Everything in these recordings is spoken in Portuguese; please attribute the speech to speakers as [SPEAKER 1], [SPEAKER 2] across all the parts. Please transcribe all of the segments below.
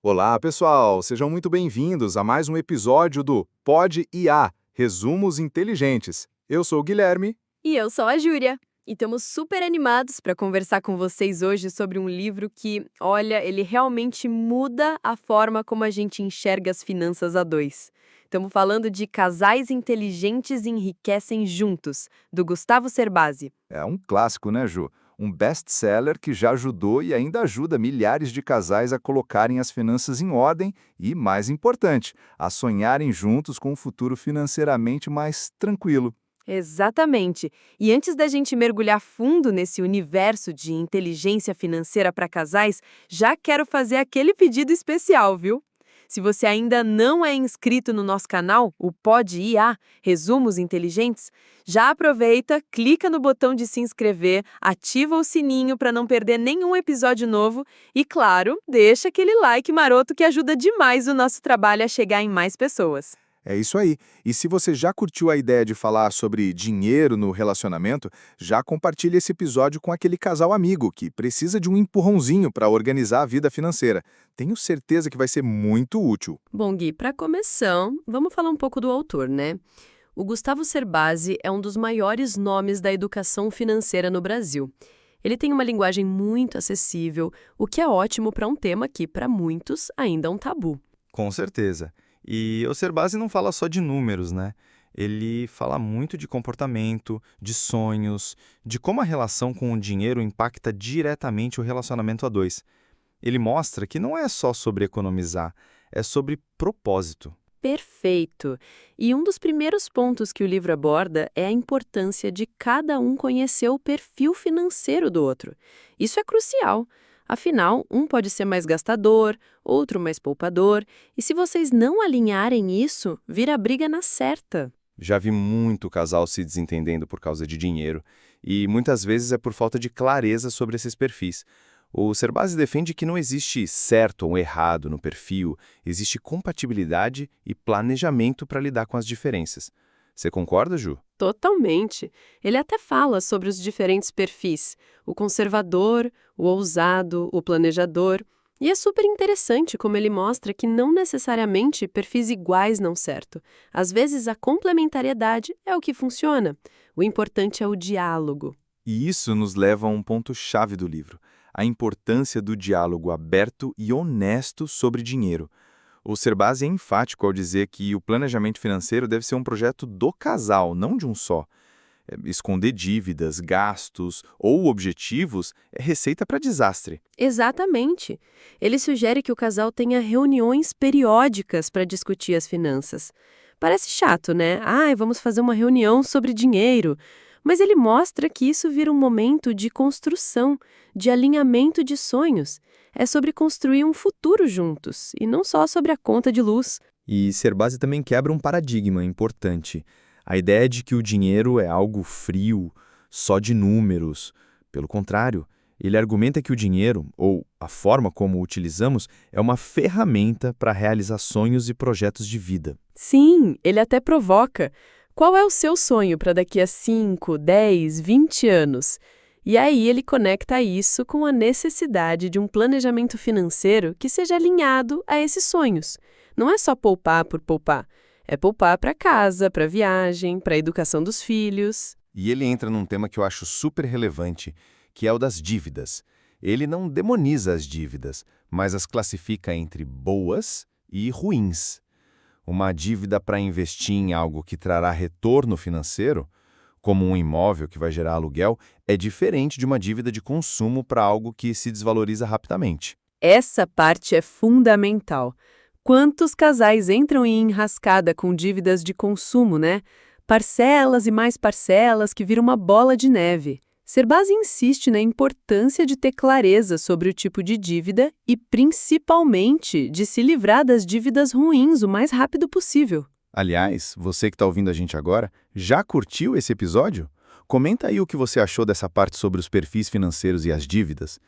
[SPEAKER 1] Olá, pessoal! Sejam muito bem-vindos a mais um episódio do Pod IA, Resumos Inteligentes. Eu sou o Guilherme.
[SPEAKER 2] E eu sou a Júlia. E estamos super animados para conversar com vocês hoje sobre um livro que, olha, ele realmente muda a forma como a gente enxerga as finanças a dois. Estamos falando de Casais Inteligentes Enriquecem Juntos, do Gustavo Cerbasi.
[SPEAKER 1] É um clássico, né, Ju? Um best-seller que já ajudou e ainda ajuda milhares de casais a colocarem as finanças em ordem e, mais importante, a sonharem juntos com um futuro financeiramente mais tranquilo.
[SPEAKER 2] Exatamente. E antes da gente mergulhar fundo nesse universo de inteligência financeira para casais, já quero fazer aquele pedido especial, viu? Se você ainda não é inscrito no nosso canal, o Pod IA, Resumos Inteligentes, já aproveita, clica no botão de se inscrever, ativa o sininho para não perder nenhum episódio novo e, claro, deixa aquele like maroto que ajuda demais o nosso trabalho a chegar em mais pessoas.
[SPEAKER 1] É isso aí. E se você já curtiu a ideia de falar sobre dinheiro no relacionamento, já compartilhe esse episódio com aquele casal amigo que precisa de um empurrãozinho para organizar a vida financeira. Tenho certeza que vai ser muito útil.
[SPEAKER 2] Bom, Gui, para começar, vamos falar um pouco do autor, né? O Gustavo Cerbasi é um dos maiores nomes da educação financeira no Brasil. Ele tem uma linguagem muito acessível, o que é ótimo para um tema que, para muitos, ainda é um tabu.
[SPEAKER 3] Com certeza. E o Cerbasi não fala só de números, né? Ele fala muito de comportamento, de sonhos, de como a relação com o dinheiro impacta diretamente o relacionamento a dois. Ele mostra que não é só sobre economizar, é sobre propósito.
[SPEAKER 2] Perfeito! E um dos primeiros pontos que o livro aborda é a importância de cada um conhecer o perfil financeiro do outro. Isso é crucial. Afinal, um pode ser mais gastador, outro mais poupador, e se vocês não alinharem isso, vira briga na certa.
[SPEAKER 3] Já vi muito casal se desentendendo por causa de dinheiro, e muitas vezes é por falta de clareza sobre esses perfis. O Cerbasi defende que não existe certo ou errado no perfil, existe compatibilidade e planejamento para lidar com as diferenças. Você concorda, Ju?
[SPEAKER 2] Totalmente. Ele até fala sobre os diferentes perfis, o conservador, o ousado, o planejador. E é super interessante como ele mostra que não necessariamente perfis iguais não certo. Às vezes a complementariedade é o que funciona. O importante é o diálogo.
[SPEAKER 1] E isso nos leva a um ponto-chave do livro: a importância do diálogo aberto e honesto sobre dinheiro. O Cerbasi é enfático ao dizer que o planejamento financeiro deve ser um projeto do casal, não de um só. Esconder dívidas, gastos ou objetivos é receita para desastre.
[SPEAKER 2] Exatamente. Ele sugere que o casal tenha reuniões periódicas para discutir as finanças. Parece chato, né? Ai, vamos fazer uma reunião sobre dinheiro. Mas ele mostra que isso vira um momento de construção, de alinhamento de sonhos. É sobre construir um futuro juntos, e não só sobre a conta de luz.
[SPEAKER 3] E Cerbasi também quebra um paradigma importante. A ideia de que o dinheiro é algo frio, só de números. Pelo contrário, ele argumenta que o dinheiro, ou a forma como o utilizamos, é uma ferramenta para realizar sonhos e projetos de vida.
[SPEAKER 2] Sim, ele até provoca. Qual é o seu sonho para daqui a 5, 10, 20 anos? E aí ele conecta isso com a necessidade de um planejamento financeiro que seja alinhado a esses sonhos. Não é só poupar por poupar. É poupar para casa, para viagem, para a educação dos filhos.
[SPEAKER 1] E ele entra num tema que eu acho super relevante, que é o das dívidas. Ele não demoniza as dívidas, mas as classifica entre boas e ruins. Uma dívida para investir em algo que trará retorno financeiro, como um imóvel que vai gerar aluguel, é diferente de uma dívida de consumo para algo que se desvaloriza rapidamente.
[SPEAKER 2] Essa parte é fundamental. Quantos casais entram em enrascada com dívidas de consumo, né? Parcelas e mais parcelas que viram uma bola de neve. Cerbasi insiste na importância de ter clareza sobre o tipo de dívida e, principalmente, de se livrar das dívidas ruins o mais rápido possível.
[SPEAKER 1] Aliás, você que está ouvindo a gente agora, já curtiu esse episódio? Comenta aí o que você achou dessa parte sobre os perfis financeiros e as dívidas.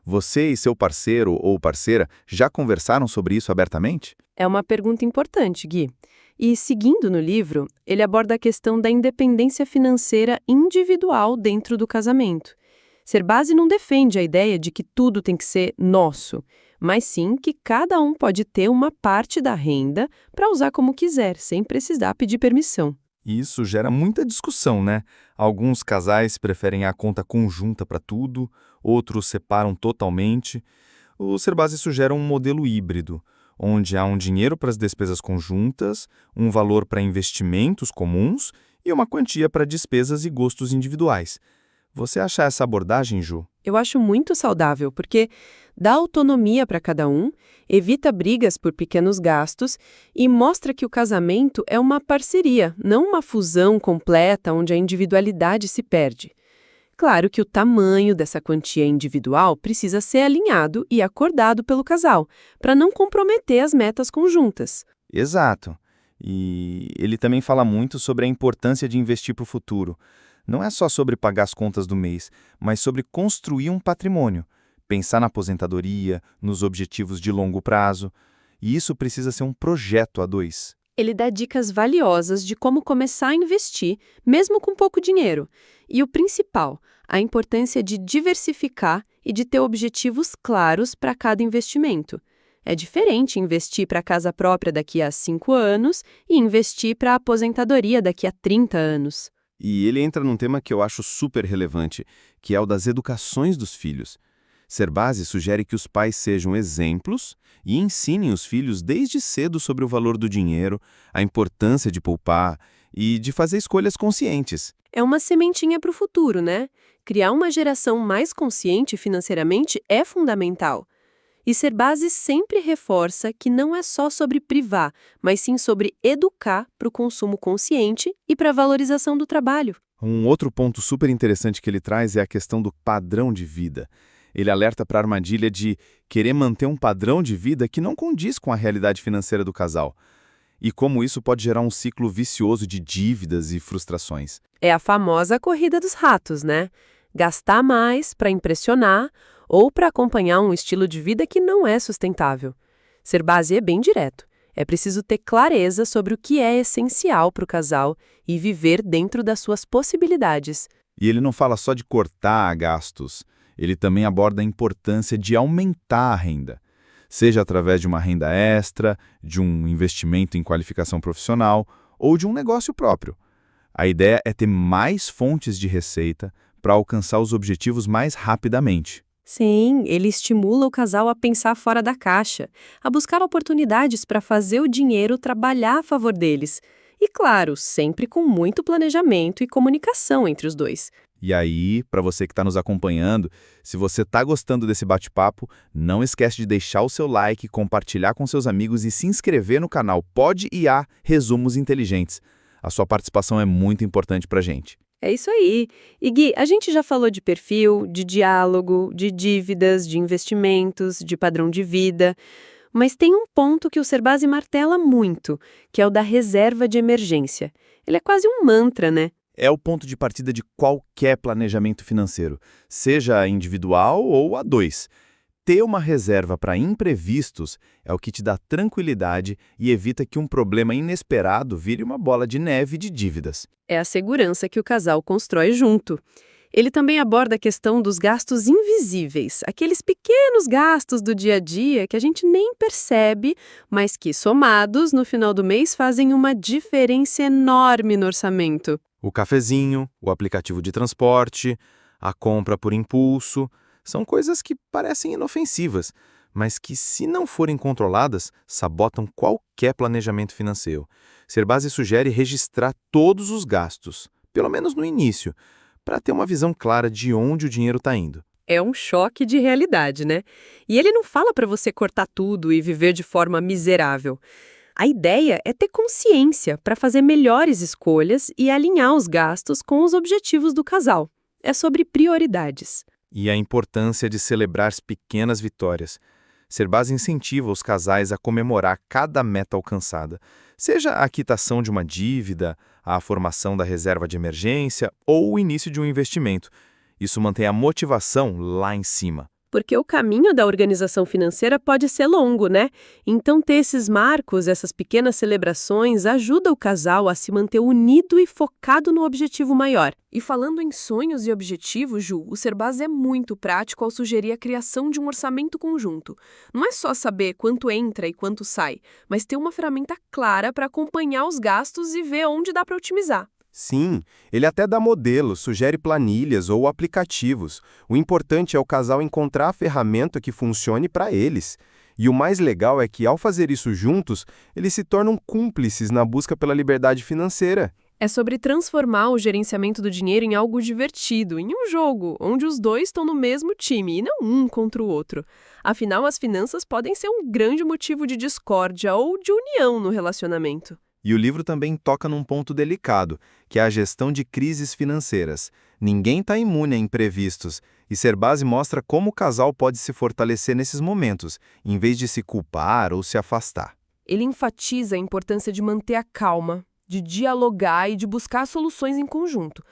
[SPEAKER 1] Você e seu parceiro ou parceira já conversaram sobre isso abertamente?
[SPEAKER 2] É uma pergunta importante, Gui. E, seguindo no livro, ele aborda a questão da independência financeira individual dentro do casamento. Cerbasi não defende a ideia de que tudo tem que ser nosso, mas sim que cada um pode ter uma parte da renda para usar como quiser, sem precisar pedir permissão.
[SPEAKER 3] E isso gera muita discussão, né? Alguns casais preferem a conta conjunta para tudo, outros separam totalmente. O Serbasi sugere um modelo híbrido, onde há um dinheiro para as despesas conjuntas, um valor para investimentos comuns e uma quantia para despesas e gostos individuais. Você acha essa abordagem, Ju?
[SPEAKER 2] Eu acho muito saudável, porque dá autonomia para cada um, evita brigas por pequenos gastos e mostra que o casamento é uma parceria, não uma fusão completa onde a individualidade se perde. Claro que o tamanho dessa quantia individual precisa ser alinhado e acordado pelo casal, para não comprometer as metas conjuntas.
[SPEAKER 3] Exato. E ele também fala muito sobre a importância de investir para o futuro. Não é só sobre pagar as contas do mês, mas sobre construir um patrimônio, pensar na aposentadoria, nos objetivos de longo prazo. E isso precisa ser um projeto a dois.
[SPEAKER 2] Ele dá dicas valiosas de como começar a investir, mesmo com pouco dinheiro. E o principal, a importância de diversificar e de ter objetivos claros para cada investimento. É diferente investir para a casa própria daqui a 5 anos e investir para a aposentadoria daqui a 30 anos.
[SPEAKER 1] E ele entra num tema que eu acho super relevante, que é o das educações dos filhos. Serbasi sugere que os pais sejam exemplos e ensinem os filhos desde cedo sobre o valor do dinheiro, a importância de poupar e de fazer escolhas conscientes.
[SPEAKER 2] É uma sementinha para o futuro, né? Criar uma geração mais consciente financeiramente é fundamental. E Serbasi sempre reforça que não é só sobre privar, mas sim sobre educar para o consumo consciente e para a valorização do trabalho.
[SPEAKER 1] Um outro ponto super interessante que ele traz é a questão do padrão de vida. Ele alerta para a armadilha de querer manter um padrão de vida que não condiz com a realidade financeira do casal. E como isso pode gerar um ciclo vicioso de dívidas e frustrações.
[SPEAKER 2] É a famosa corrida dos ratos, né? Gastar mais para impressionar ou para acompanhar um estilo de vida que não é sustentável. Serbasi é bem direto. É preciso ter clareza sobre o que é essencial para o casal e viver dentro das suas possibilidades.
[SPEAKER 1] E ele não fala só de cortar gastos, ele também aborda a importância de aumentar a renda, seja através de uma renda extra, de um investimento em qualificação profissional ou de um negócio próprio. A ideia é ter mais fontes de receita para alcançar os objetivos mais rapidamente.
[SPEAKER 2] Sim, ele estimula o casal a pensar fora da caixa, a buscar oportunidades para fazer o dinheiro trabalhar a favor deles. E, claro, sempre com muito planejamento e comunicação entre os dois.
[SPEAKER 1] E aí, para você que está nos acompanhando, se você está gostando desse bate-papo, não esquece de deixar o seu like, compartilhar com seus amigos e se inscrever no canal Pod IA Resumos Inteligentes. A sua participação é muito importante para a gente.
[SPEAKER 2] É isso aí. E Gui, a gente já falou de perfil, de diálogo, de dívidas, de investimentos, de padrão de vida. Mas tem um ponto que o Serbasi martela muito, que é o da reserva de emergência. Ele é quase um mantra, né?
[SPEAKER 1] É o ponto de partida de qualquer planejamento financeiro, seja individual ou a dois. Ter uma reserva para imprevistos é o que te dá tranquilidade e evita que um problema inesperado vire uma bola de neve de dívidas.
[SPEAKER 2] É a segurança que o casal constrói junto. Ele também aborda a questão dos gastos invisíveis, aqueles pequenos gastos do dia a dia que a gente nem percebe, mas que, somados, no final do mês fazem uma diferença enorme no orçamento.
[SPEAKER 3] O cafezinho, o aplicativo de transporte, a compra por impulso, são coisas que parecem inofensivas, mas que, se não forem controladas, sabotam qualquer planejamento financeiro. Serbasi sugere registrar todos os gastos, pelo menos no início, para ter uma visão clara de onde o dinheiro está indo.
[SPEAKER 2] É um choque de realidade, né? E ele não fala para você cortar tudo e viver de forma miserável. A ideia é ter consciência para fazer melhores escolhas e alinhar os gastos com os objetivos do casal. É sobre prioridades.
[SPEAKER 3] E a importância de celebrar as pequenas vitórias. Serbasi incentiva os casais a comemorar cada meta alcançada, seja a quitação de uma dívida, a formação da reserva de emergência ou o início de um investimento. Isso mantém a motivação lá em cima.
[SPEAKER 2] Porque o caminho da organização financeira pode ser longo, né? Então, ter esses marcos, essas pequenas celebrações, ajuda o casal a se manter unido e focado no objetivo maior. E falando em sonhos e objetivos, Ju, o Serbaz é muito prático ao sugerir a criação de um orçamento conjunto. Não é só saber quanto entra e quanto sai, mas ter uma ferramenta clara para acompanhar os gastos e ver onde dá para otimizar.
[SPEAKER 1] Sim, ele até dá modelos, sugere planilhas ou aplicativos. O importante é o casal encontrar a ferramenta que funcione para eles. E o mais legal é que, ao fazer isso juntos, eles se tornam cúmplices na busca pela liberdade financeira.
[SPEAKER 2] É sobre transformar o gerenciamento do dinheiro em algo divertido, em um jogo, onde os dois estão no mesmo time e não um contra o outro. Afinal, as finanças podem ser um grande motivo de discórdia ou de união no relacionamento.
[SPEAKER 3] E o livro também toca num ponto delicado, que é a gestão de crises financeiras. Ninguém está imune a imprevistos, e Serbaz mostra como o casal pode se fortalecer nesses momentos, em vez de se culpar ou se afastar.
[SPEAKER 2] Ele enfatiza a importância de manter a calma, de dialogar e de buscar soluções em conjunto.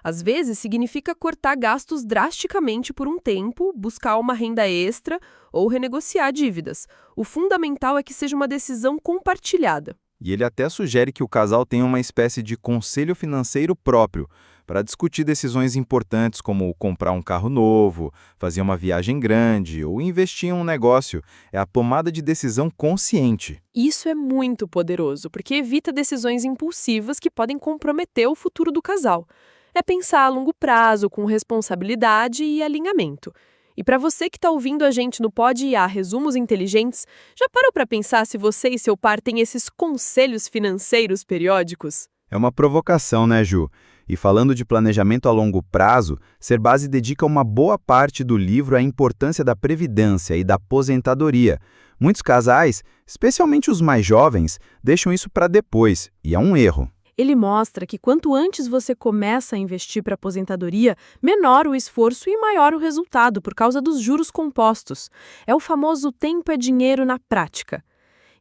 [SPEAKER 2] Às vezes, significa cortar gastos drasticamente por um tempo, buscar uma renda extra ou renegociar dívidas. O fundamental é que seja uma decisão compartilhada.
[SPEAKER 3] E ele até sugere que o casal tenha uma espécie de conselho financeiro próprio, para discutir decisões importantes como comprar um carro novo, fazer uma viagem grande ou investir em um negócio. É a tomada de decisão consciente.
[SPEAKER 2] Isso é muito poderoso, porque evita decisões impulsivas que podem comprometer o futuro do casal. É pensar a longo prazo, com responsabilidade e alinhamento. E para você que está ouvindo a gente no Pod IA Resumos Inteligentes, já parou para pensar se você e seu par têm esses conselhos financeiros periódicos?
[SPEAKER 3] É uma provocação, né, Ju? E falando de planejamento a longo prazo, Serbaz dedica uma boa parte do livro à importância da previdência e da aposentadoria. Muitos casais, especialmente os mais jovens, deixam isso para depois, e é um erro.
[SPEAKER 2] Ele mostra que quanto antes você começa a investir para a aposentadoria, menor o esforço e maior o resultado por causa dos juros compostos. É o famoso tempo é dinheiro na prática.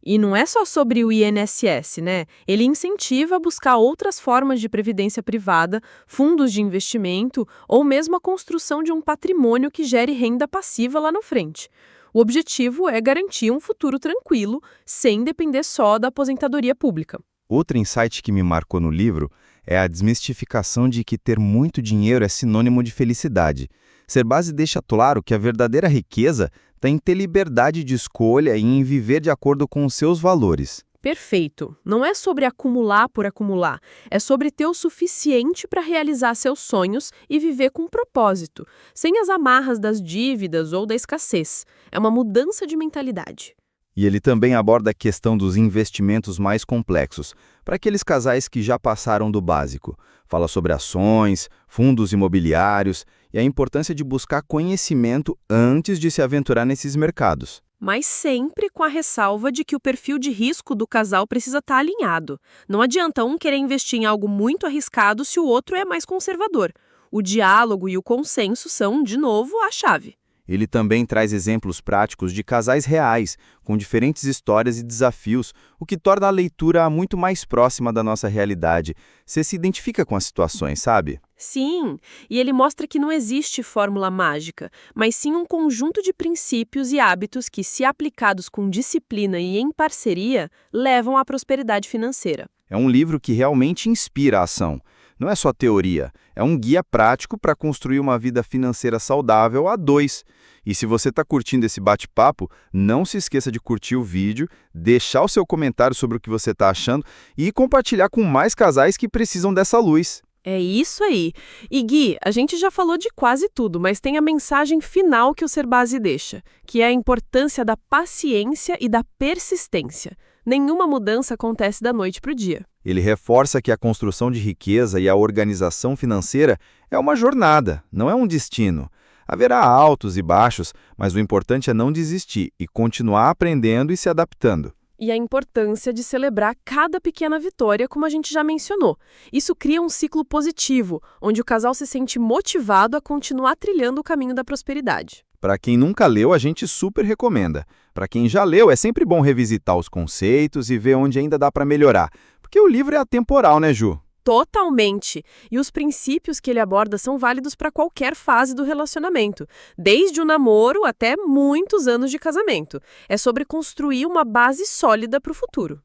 [SPEAKER 2] E não é só sobre o INSS, né? Ele incentiva a buscar outras formas de previdência privada, fundos de investimento ou mesmo a construção de um patrimônio que gere renda passiva lá na frente. O objetivo é garantir um futuro tranquilo, sem depender só da aposentadoria pública.
[SPEAKER 3] Outro insight que me marcou no livro é a desmistificação de que ter muito dinheiro é sinônimo de felicidade. Serbaz deixa claro que a verdadeira riqueza está em ter liberdade de escolha e em viver de acordo com os seus valores.
[SPEAKER 2] Perfeito. Não é sobre acumular por acumular. É sobre ter o suficiente para realizar seus sonhos e viver com propósito, sem as amarras das dívidas ou da escassez. É uma mudança de mentalidade.
[SPEAKER 3] E ele também aborda a questão dos investimentos mais complexos, para aqueles casais que já passaram do básico. Fala sobre ações, fundos imobiliários e a importância de buscar conhecimento antes de se aventurar nesses mercados.
[SPEAKER 2] Mas sempre com a ressalva de que o perfil de risco do casal precisa estar alinhado. Não adianta um querer investir em algo muito arriscado se o outro é mais conservador. O diálogo e o consenso são, de novo, a chave.
[SPEAKER 3] Ele também traz exemplos práticos de casais reais, com diferentes histórias e desafios, o que torna a leitura muito mais próxima da nossa realidade. Você se identifica com as situações, sabe?
[SPEAKER 2] Sim, e ele mostra que não existe fórmula mágica, mas sim um conjunto de princípios e hábitos que, se aplicados com disciplina e em parceria, levam à prosperidade financeira.
[SPEAKER 3] É um livro que realmente inspira a ação. Não é só teoria, é um guia prático para construir uma vida financeira saudável a dois. E se você está curtindo esse bate-papo, não se esqueça de curtir o vídeo, deixar o seu comentário sobre o que você está achando e compartilhar com mais casais que precisam dessa luz.
[SPEAKER 2] É isso aí. E Gui, a gente já falou de quase tudo, mas tem a mensagem final que o Serbaz deixa, que é a importância da paciência e da persistência. Nenhuma mudança acontece da noite para o dia.
[SPEAKER 3] Ele reforça que a construção de riqueza e a organização financeira é uma jornada, não é um destino. Haverá altos e baixos, mas o importante é não desistir e continuar aprendendo e se adaptando.
[SPEAKER 2] E a importância de celebrar cada pequena vitória, como a gente já mencionou. Isso cria um ciclo positivo, onde o casal se sente motivado a continuar trilhando o caminho da prosperidade.
[SPEAKER 3] Para quem nunca leu, a gente super recomenda. Para quem já leu, é sempre bom revisitar os conceitos e ver onde ainda dá para melhorar. Porque o livro é atemporal, né, Ju?
[SPEAKER 2] Totalmente. E os princípios que ele aborda são válidos para qualquer fase do relacionamento, desde o namoro até muitos anos de casamento. É sobre construir uma base sólida para o futuro.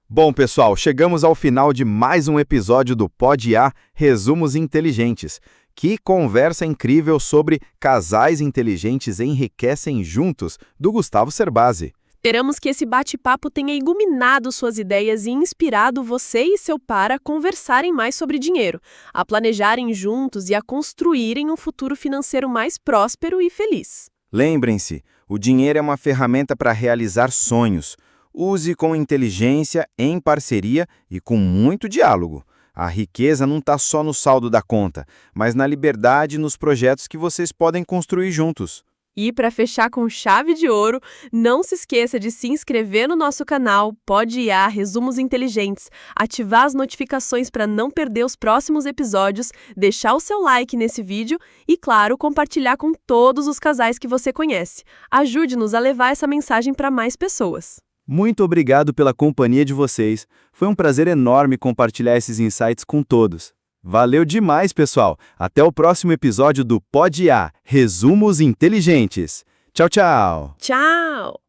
[SPEAKER 3] Bom, pessoal, chegamos ao final de mais um episódio do Pod A Resumos Inteligentes. Que conversa incrível sobre casais inteligentes enriquecem juntos, do Gustavo Cerbasi.
[SPEAKER 2] Esperamos que esse bate-papo tenha iluminado suas ideias e inspirado você e seu par a conversarem mais sobre dinheiro, a planejarem juntos e a construírem um futuro financeiro mais próspero e feliz.
[SPEAKER 3] Lembrem-se, o dinheiro é uma ferramenta para realizar sonhos. Use com inteligência, em parceria e com muito diálogo. A riqueza não está só no saldo da conta, mas na liberdade e nos projetos que vocês podem construir juntos.
[SPEAKER 2] E para fechar com chave de ouro, não se esqueça de se inscrever no nosso canal Pod IA Resumos Inteligentes, ativar as notificações para não perder os próximos episódios, deixar o seu like nesse vídeo e, claro, compartilhar com todos os casais que você conhece. Ajude-nos a levar essa mensagem para mais pessoas.
[SPEAKER 3] Muito obrigado pela companhia de vocês. Foi um prazer enorme compartilhar esses insights com todos. Valeu demais, pessoal! Até o próximo episódio do Pod A Resumos Inteligentes. Tchau, tchau!
[SPEAKER 2] Tchau!